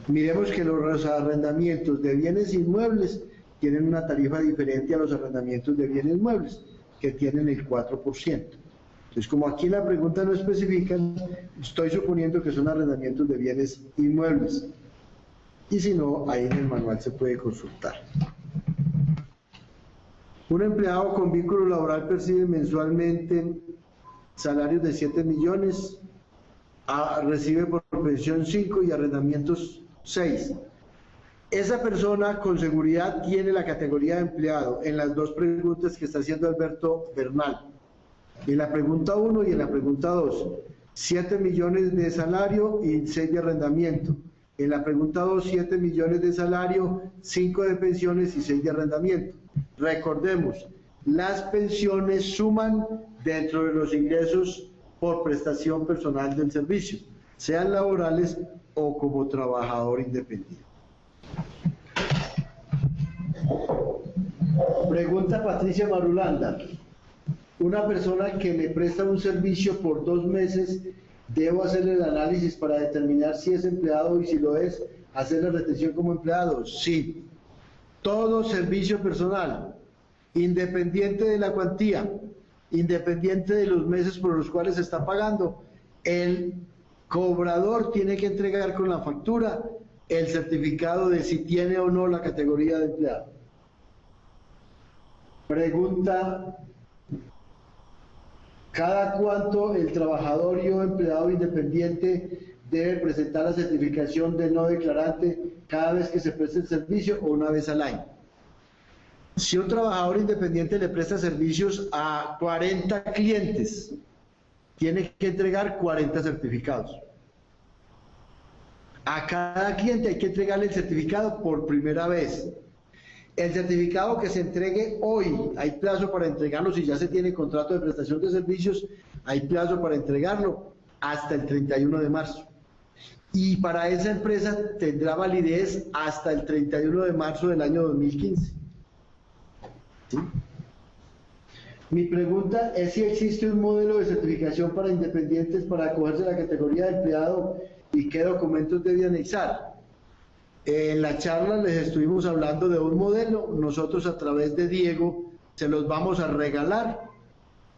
Miremos que los arrendamientos de bienes inmuebles tienen una tarifa diferente a los arrendamientos de bienes muebles, que tienen el 4%. Entonces, como aquí la pregunta no especifica, estoy suponiendo que son arrendamientos de bienes inmuebles. Y si no, ahí en el manual se puede consultar. Un empleado con vínculo laboral percibe mensualmente salarios de 7 millones, recibe por pensión 5 y arrendamientos 6. Esa persona con seguridad tiene la categoría de empleado en las dos preguntas que está haciendo Alberto Bernal. En la pregunta 1 y en la pregunta 2. 7 millones de salario y 6 de arrendamiento. En la pregunta 2, 7 millones de salario, 5 de pensiones y 6 de arrendamiento. Recordemos, las pensiones suman dentro de los ingresos por prestación personal del servicio, sean laborales o como trabajador independiente. Pregunta Patricia Marulanda. Una persona que me presta un servicio por 2 meses, ¿debo hacer el análisis para determinar si es empleado y si lo es, hacer la retención como empleado? Sí. Todo servicio personal, independiente de la cuantía, independiente de los meses por los cuales se está pagando, el cobrador tiene que entregar con la factura el certificado de si tiene o no la categoría de empleado. Pregunta: ¿cada cuánto el trabajador y o empleado independiente debe presentar la certificación de no declarante cada vez que se preste el servicio o una vez al año? Si un trabajador independiente le presta servicios a 40 clientes, tiene que entregar 40 certificados. A cada cliente hay que entregarle el certificado por primera vez. El certificado que se entregue hoy, hay plazo para entregarlo. Si ya se tiene contrato de prestación de servicios, hay plazo para entregarlo hasta el 31 de marzo. Y para esa empresa tendrá validez hasta el 31 de marzo del año 2015. ¿Sí? Mi pregunta es si existe un modelo de certificación para independientes para acogerse a la categoría de empleado y qué documentos debe anexar. En la charla les estuvimos hablando de un modelo. Nosotros a través de Diego se los vamos a regalar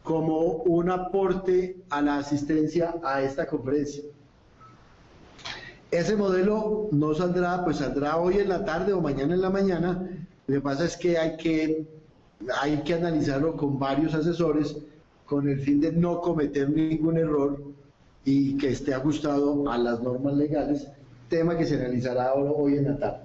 como un aporte a la asistencia a esta conferencia. Ese modelo no saldrá, pues saldrá hoy en la tarde o mañana en la mañana. Lo que pasa es que hay que analizarlo con varios asesores con el fin de no cometer ningún error y que esté ajustado a las normas legales, tema que se analizará hoy en la tarde.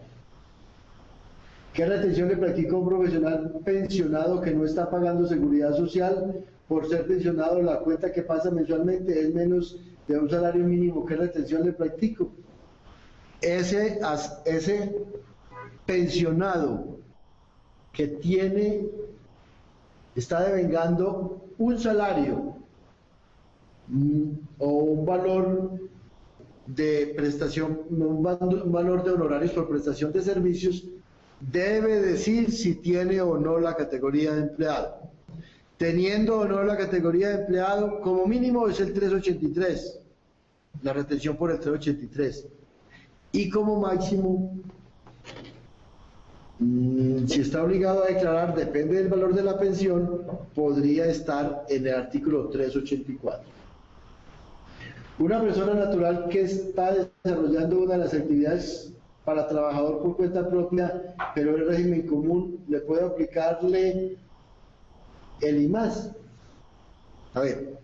¿Qué retención le practica un profesional pensionado que no está pagando seguridad social por ser pensionado? La cuenta que pasa mensualmente es menos de un salario mínimo. ¿Qué retención le practico? Ese pensionado que está devengando un salario o un valor de prestación, un valor de honorarios por prestación de servicios, debe decir si tiene o no la categoría de empleado. Teniendo o no la categoría de empleado, como mínimo es el 383, la retención por el 383. Y como máximo, si está obligado a declarar, depende del valor de la pensión, podría estar en el artículo 384. Una persona natural que está desarrollando una de las actividades para trabajador por cuenta propia, pero en régimen común, ¿le puede aplicarle el IMAS? A ver,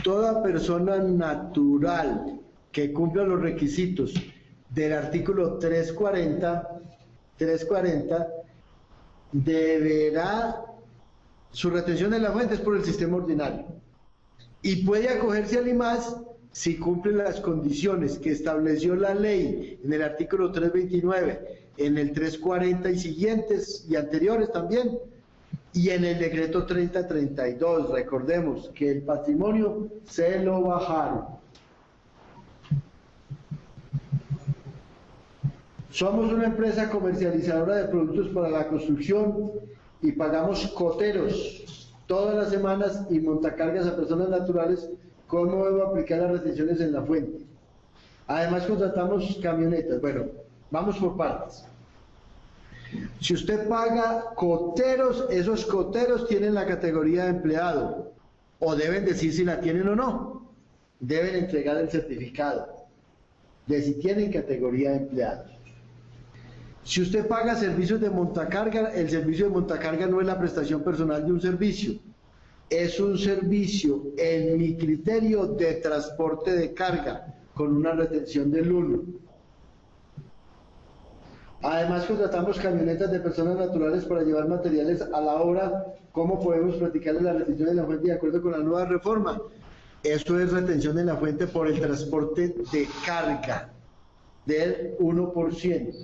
toda persona natural que cumpla los requisitos del artículo 340 deberá, su retención en la fuente es por el sistema ordinario y puede acogerse al IMAS si cumple las condiciones que estableció la ley en el artículo 329, en el 340 y siguientes y anteriores también, y en el decreto 3032. Recordemos que el patrimonio se lo bajaron. Somos una empresa comercializadora de productos para la construcción y pagamos coteros todas las semanas y montacargas a personas naturales. ¿Cómo debo aplicar las retenciones en la fuente? Además contratamos camionetas. Bueno, vamos por partes. Si usted paga coteros, esos coteros tienen la categoría de empleado, o deben decir si la tienen o no. Deben entregar el certificado de si tienen categoría de empleado. Si usted paga servicios de montacarga, el servicio de montacarga no es la prestación personal de un servicio, es un servicio, en mi criterio, de transporte de carga, con una retención del 1. Además, contratamos camionetas de personas naturales para llevar materiales a la obra. ¿Cómo podemos practicar la retención en la fuente de acuerdo con la nueva reforma? Esto es retención en la fuente por el transporte de carga del 1%.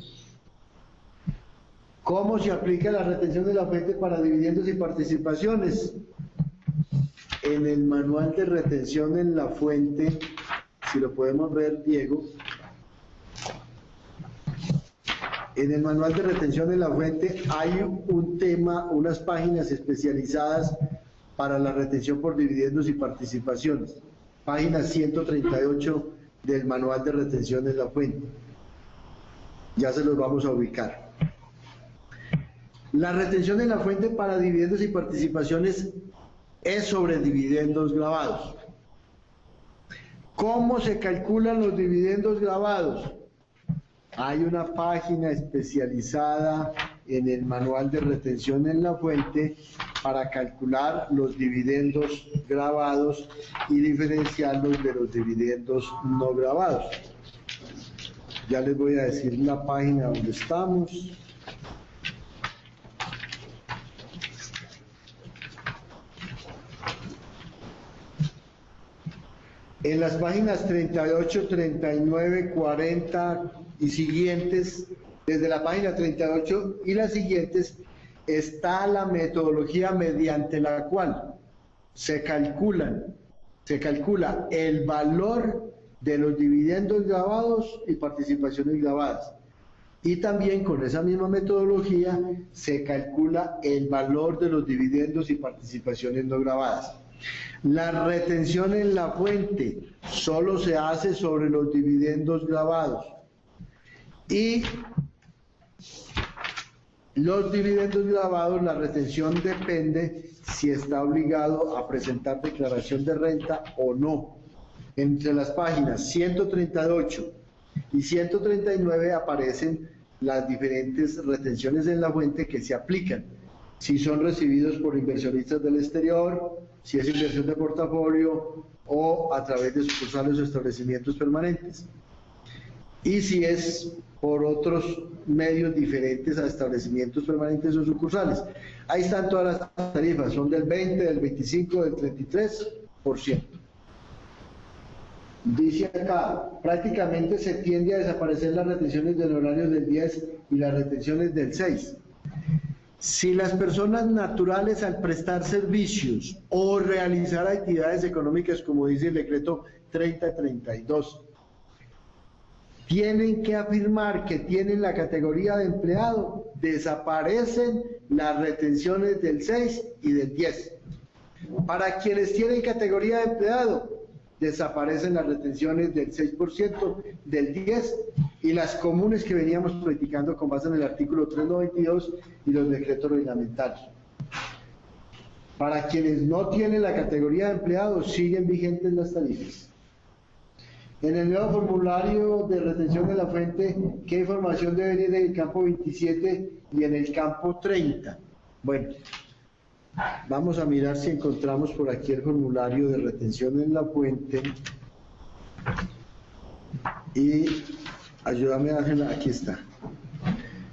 ¿Cómo se aplica la retención de la fuente para dividendos y participaciones? En el manual de retención en la fuente, si lo podemos ver, Diego, en el manual de retención en la fuente hay un tema, unas páginas especializadas para la retención por dividendos y participaciones. Página 138 del manual de retención en la fuente. Ya se los vamos a ubicar. La retención en la fuente para dividendos y participaciones es sobre dividendos grabados. ¿Cómo se calculan los dividendos grabados? Hay una página especializada en el manual de retención en la fuente para calcular los dividendos grabados y diferenciarlos de los dividendos no grabados. Ya les voy a decir la página donde estamos. En las páginas 38, 39, 40 y siguientes, desde la página 38 y las siguientes, está la metodología mediante la cual se calcula el valor de los dividendos grabados y participaciones grabadas. Y también con esa misma metodología se calcula el valor de los dividendos y participaciones no grabadas. La retención en la fuente solo se hace sobre los dividendos grabados. Y los dividendos grabados, la retención depende si está obligado a presentar declaración de renta o no. Entre las páginas 138 y 139 aparecen las diferentes retenciones en la fuente que se aplican. Si son recibidos por inversionistas del exterior, si es inversión de portafolio o a través de sucursales o establecimientos permanentes. Y si es por otros medios diferentes a establecimientos permanentes o sucursales. Ahí están todas las tarifas, son del 20, del 25, del 33%. Dice acá, prácticamente se tiende a desaparecer las retenciones del horario del 10 y las retenciones del 6. Si las personas naturales al prestar servicios o realizar actividades económicas, como dice el decreto 3032, tienen que afirmar que tienen la categoría de empleado, desaparecen las retenciones del 6 y del 10. Para quienes tienen categoría de empleado, desaparecen las retenciones del 6%, del 10% y las comunes que veníamos practicando con base en el artículo 392 y los decretos reglamentarios. Para quienes no tienen la categoría de empleado, siguen vigentes las tarifas. En el nuevo formulario de retención de la fuente, ¿qué información debe venir en el campo 27 y en el campo 30? Bueno, vamos a mirar si encontramos por aquí el formulario de retención en la fuente. Y ayúdame a hacerla, aquí está.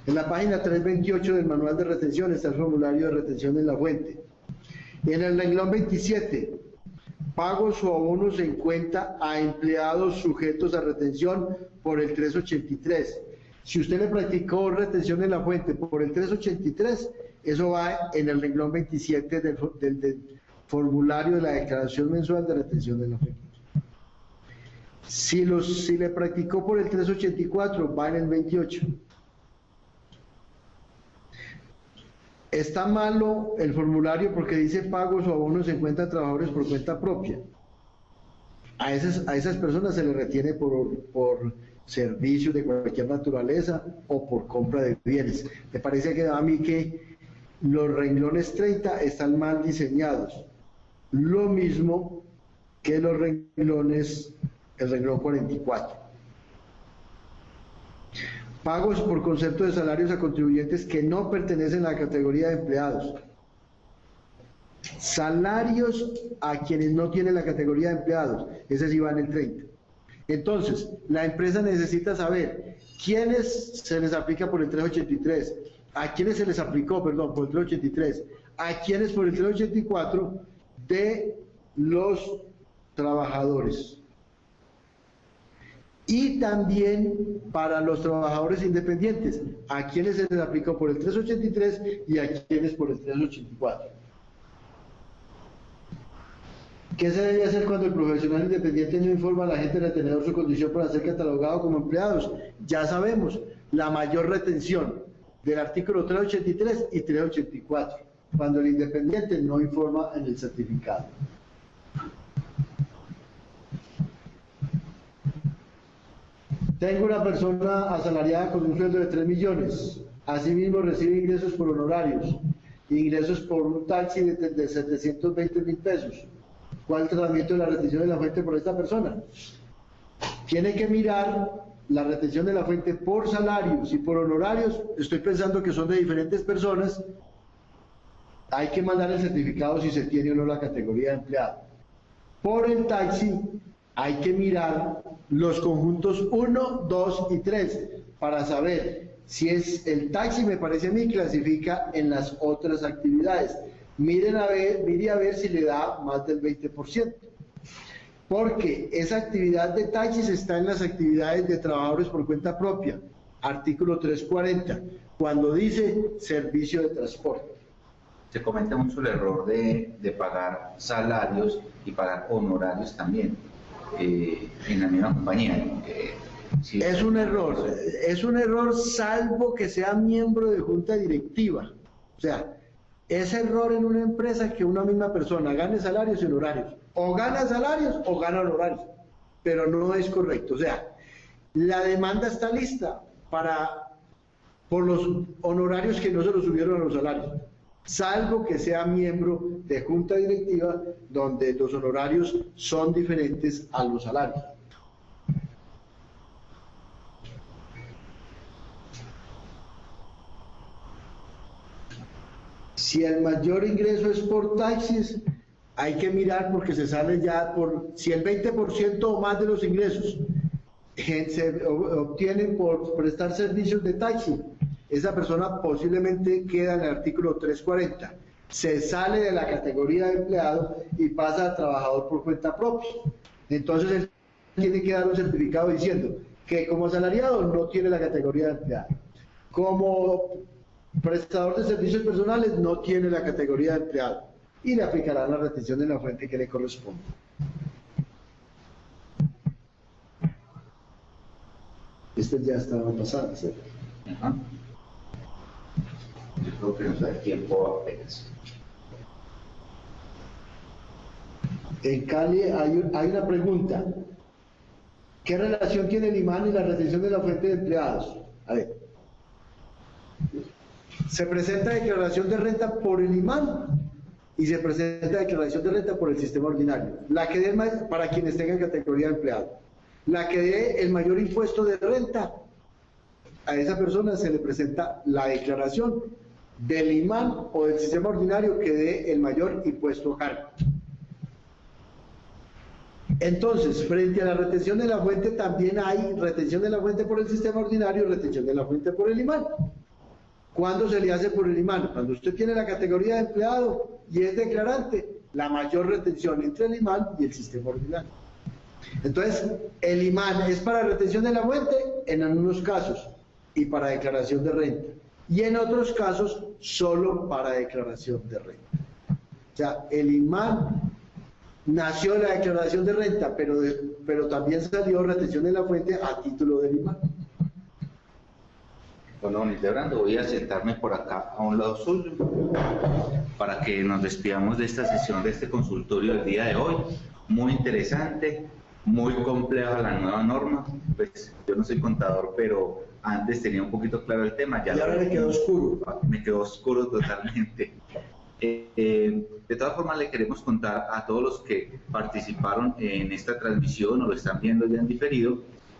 En la página 328 del manual de retención está el formulario de retención en la fuente. En el renglón 27, pagos o abonos en cuenta a empleados sujetos a retención por el 383. Si usted le practicó retención en la fuente por el 383, eso va en el renglón 27 del formulario de la declaración mensual de retención en la fuente. Si le practicó por el 384, va en el 28. Está malo el formulario porque dice pagos o abonos en cuenta a trabajadores por cuenta propia. A esas personas se les retiene por servicios de cualquier naturaleza o por compra de bienes. Me parece que a mí que los renglones 30 están mal diseñados. Lo mismo que los renglones, el renglón 44. Pagos por concepto de salarios a contribuyentes que no pertenecen a la categoría de empleados. Salarios a quienes no tienen la categoría de empleados, ese sí va en el 30. Entonces, la empresa necesita saber quiénes se les aplica por el 383, a quiénes se les aplicó, perdón, por el 383, a quiénes por el 384 de los trabajadores. Y también para los trabajadores independientes, a quienes se les aplicó por el 383 y a quienes por el 384. ¿Qué se debe hacer cuando el profesional independiente no informa a la gente retenedor su condición para ser catalogado como empleados? Ya sabemos, la mayor retención del artículo 383 y 384, cuando el independiente no informa en el certificado. Tengo una persona asalariada con un sueldo de 3 millones, asimismo recibe ingresos por honorarios, ingresos por un taxi de 720.000 pesos. ¿Cuál es el tratamiento de la retención de la fuente por esta persona? Tiene que mirar la retención de la fuente por salarios y por honorarios. Estoy pensando que son de diferentes personas. Hay que mandar el certificado si se tiene o no la categoría de empleado. Por el taxi hay que mirar los conjuntos 1, 2 y 3 para saber si es el taxi, me parece a mí, clasifica en las otras actividades. Mire a ver si le da más del 20%. Porque esa actividad de taxis está en las actividades de trabajadores por cuenta propia, artículo 340, cuando dice servicio de transporte. Se comete mucho el error de pagar salarios y pagar honorarios también en la misma compañía. Sí, es un error salvo que sea miembro de junta directiva. O sea, es error en una empresa que una misma persona gane salarios y honorarios. O gana salarios o gana honorarios. Pero no es correcto. O sea, la demanda está lista por los honorarios que no se los subieron a los salarios. Salvo que sea miembro de junta directiva donde los honorarios son diferentes a los salarios. Si el mayor ingreso es por taxis, hay que mirar porque se sale ya si el 20% o más de los ingresos se obtienen por prestar servicios de taxi, esa persona posiblemente queda en el artículo 340, se sale de la categoría de empleado y pasa a trabajador por cuenta propia. Entonces él tiene que dar un certificado diciendo que como asalariado no tiene la categoría de empleado, como prestador de servicios personales no tiene la categoría de empleado y le aplicarán la retención de la fuente que le corresponde. Este ya estaba pasando, ¿cierto? Ajá. Yo creo que nos da tiempo apenas. En Cali hay una pregunta. ¿Qué relación tiene el imán y la retención de la fuente de empleados? A ver. Se presenta declaración de renta por el imán y se presenta declaración de renta por el sistema ordinario. La que dé para quienes tengan categoría de empleado. La que dé el mayor impuesto de renta, a esa persona se le presenta la declaración del imán o del sistema ordinario que dé el mayor impuesto a cargo. Entonces, frente a la retención de la fuente, también hay retención de la fuente por el sistema ordinario y retención de la fuente por el imán. ¿Cuándo se le hace por el imán? Cuando usted tiene la categoría de empleado y es declarante, la mayor retención entre el imán y el sistema ordinario. Entonces, el imán es para retención de la fuente en algunos casos y para declaración de renta. Y en otros casos, solo para declaración de renta. O sea, el imán nació la declaración de renta, pero también salió retención de la fuente a título del imán. Bueno, don Hildebrando, voy a sentarme por acá a un lado suyo para que nos despidamos de esta sesión, de este consultorio del día de hoy. Muy interesante. muy compleja la nueva norma. Pues yo no soy contador, pero antes tenía un poquito claro el tema. Ya ahora me quedó oscuro. Me quedó oscuro totalmente. De todas formas, le queremos contar a todos los que participaron en esta transmisión o lo están viendo ya en diferido,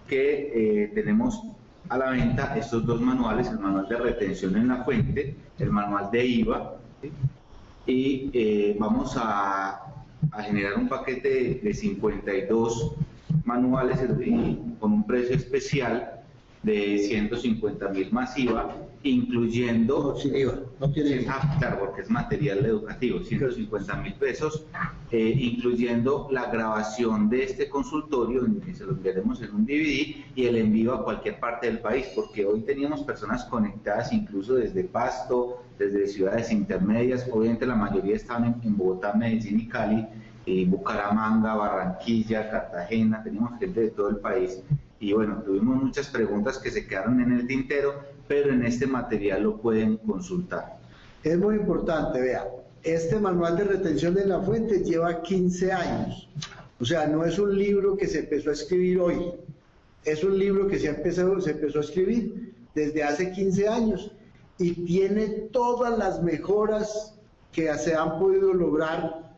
que tenemos a la venta estos dos manuales, el manual de retención en la fuente, el manual de IVA, ¿sí? Y vamos a generar un paquete de 52 manuales con un precio especial de 150.000 más IVA, incluyendo... No, sin IVA, no tiene IVA. Claro, porque es material educativo, 150.000 pesos, incluyendo la grabación de este consultorio, que se lo enviaremos en un DVD, y el envío a cualquier parte del país, porque hoy teníamos personas conectadas incluso desde Pasto, desde ciudades intermedias. Obviamente la mayoría estaban en Bogotá, Medellín y Cali, Bucaramanga, Barranquilla, Cartagena, teníamos gente de todo el país. Y bueno, tuvimos muchas preguntas que se quedaron en el tintero, pero en este material lo pueden consultar. Es muy importante, vea, este manual de retención de la fuente lleva 15 años. O sea, no es un libro que se empezó a escribir hoy, es un libro que se empezó a escribir desde hace 15 años y tiene todas las mejoras que se han podido lograr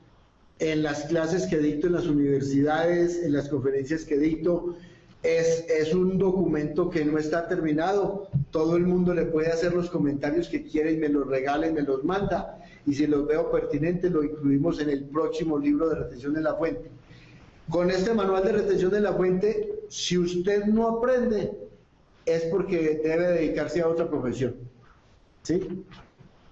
en las clases que dicto en las universidades, en las conferencias que dicto. Es un documento que no está terminado, todo el mundo le puede hacer los comentarios que quiere y me los regala y me los manda, y si los veo pertinentes lo incluimos en el próximo libro de retención de la fuente. Con este manual de retención de la fuente, si usted no aprende, es porque debe dedicarse a otra profesión, ¿sí?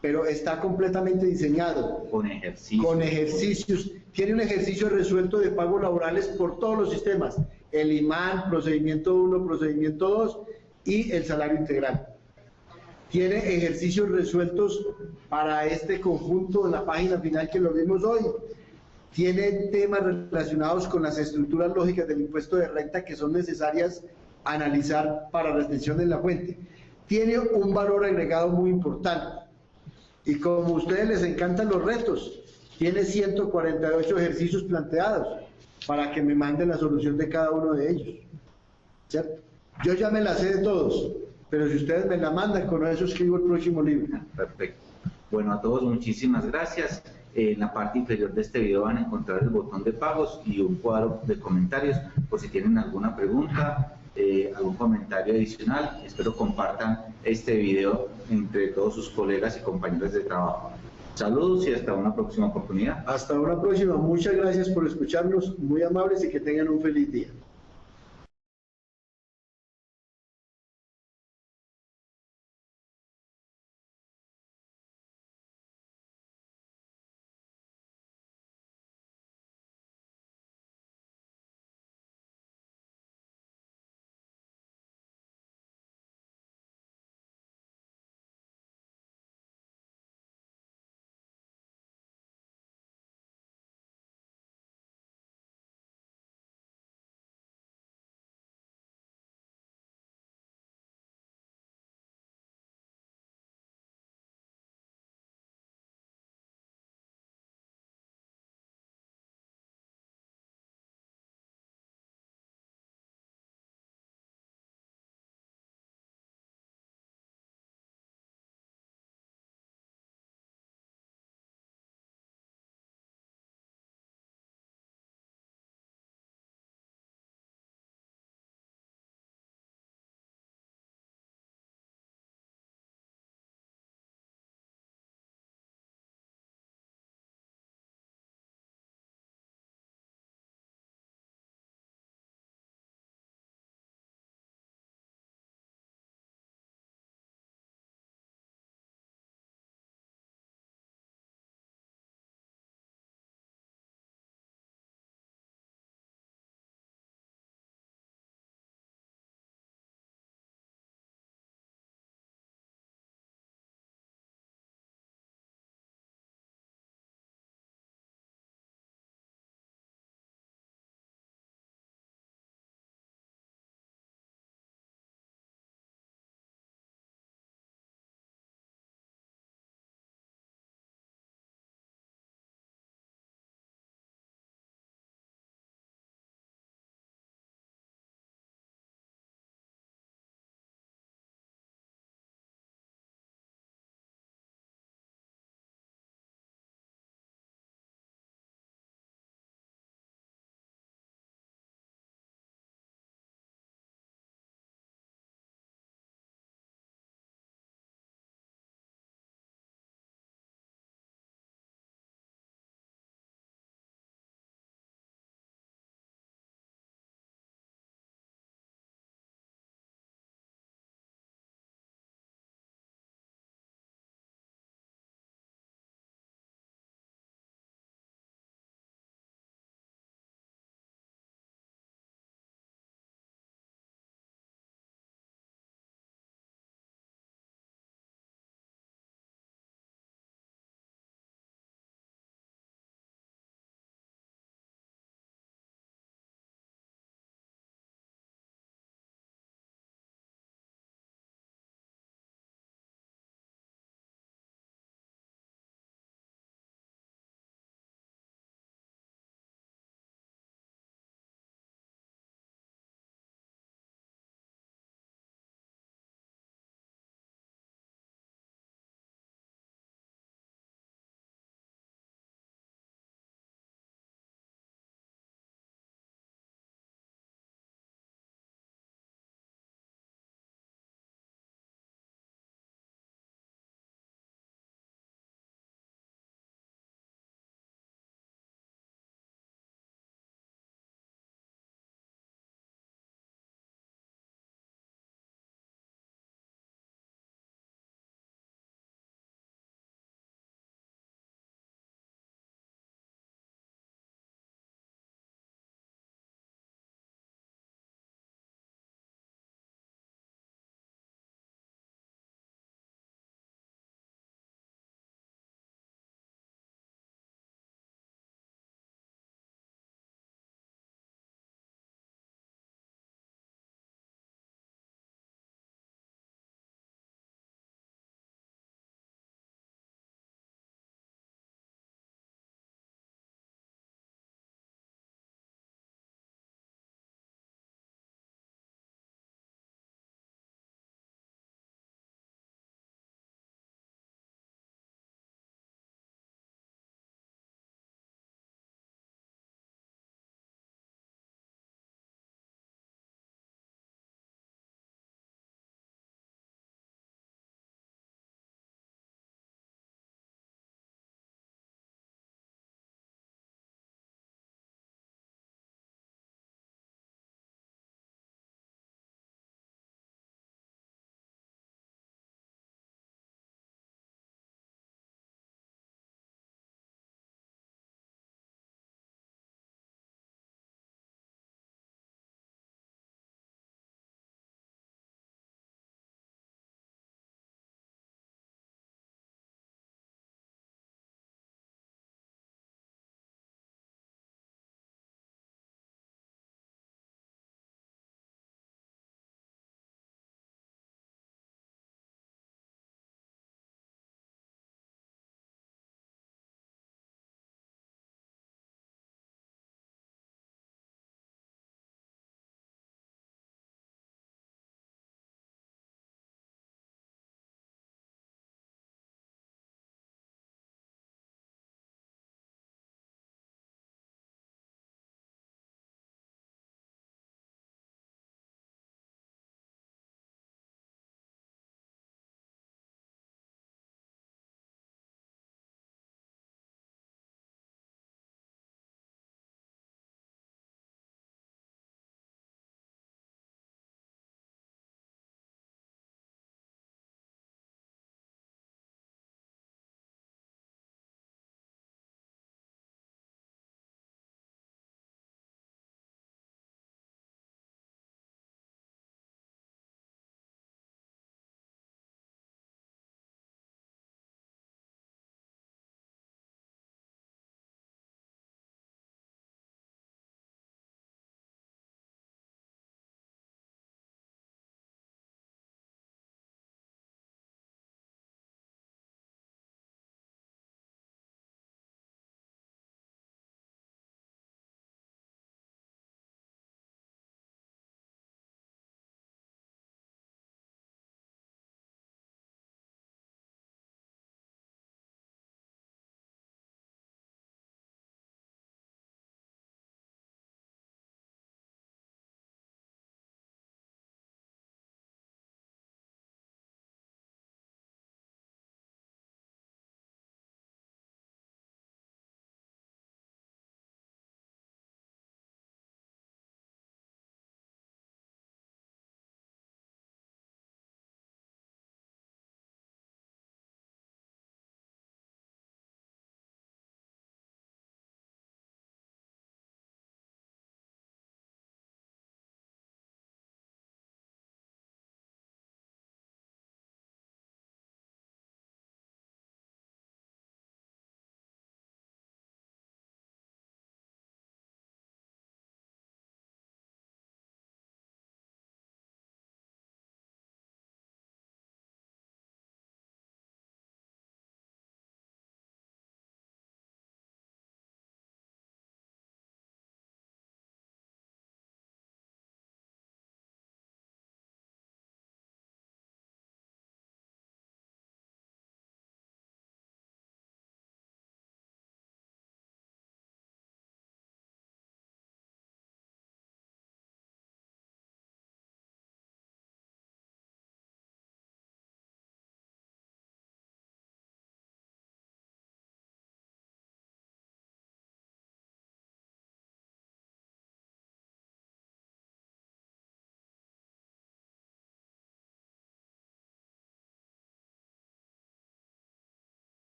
Pero está completamente diseñado. Con ejercicios. Con ejercicios. Tiene un ejercicio resuelto de pagos laborales por todos los sistemas. El IMAN, procedimiento 1, procedimiento 2 y el salario integral. Tiene ejercicios resueltos para este conjunto en la página final que lo vimos hoy. Tiene temas relacionados con las estructuras lógicas del impuesto de renta que son necesarias analizar para retención de la fuente. Tiene un valor agregado muy importante. Y como a ustedes les encantan los retos, tiene 148 ejercicios planteados para que me manden la solución de cada uno de ellos, ¿cierto? Yo ya me la sé de todos, pero si ustedes me la mandan, con eso escribo el próximo libro. Perfecto. Bueno, a todos muchísimas gracias. En la parte inferior de este video van a encontrar el botón de pagos y un cuadro de comentarios por si tienen alguna pregunta, algún comentario adicional. Espero compartan este video entre todos sus colegas y compañeros de trabajo. Saludos y hasta una próxima oportunidad. Hasta una próxima. Muchas gracias por escucharnos, muy amables y que tengan un feliz día.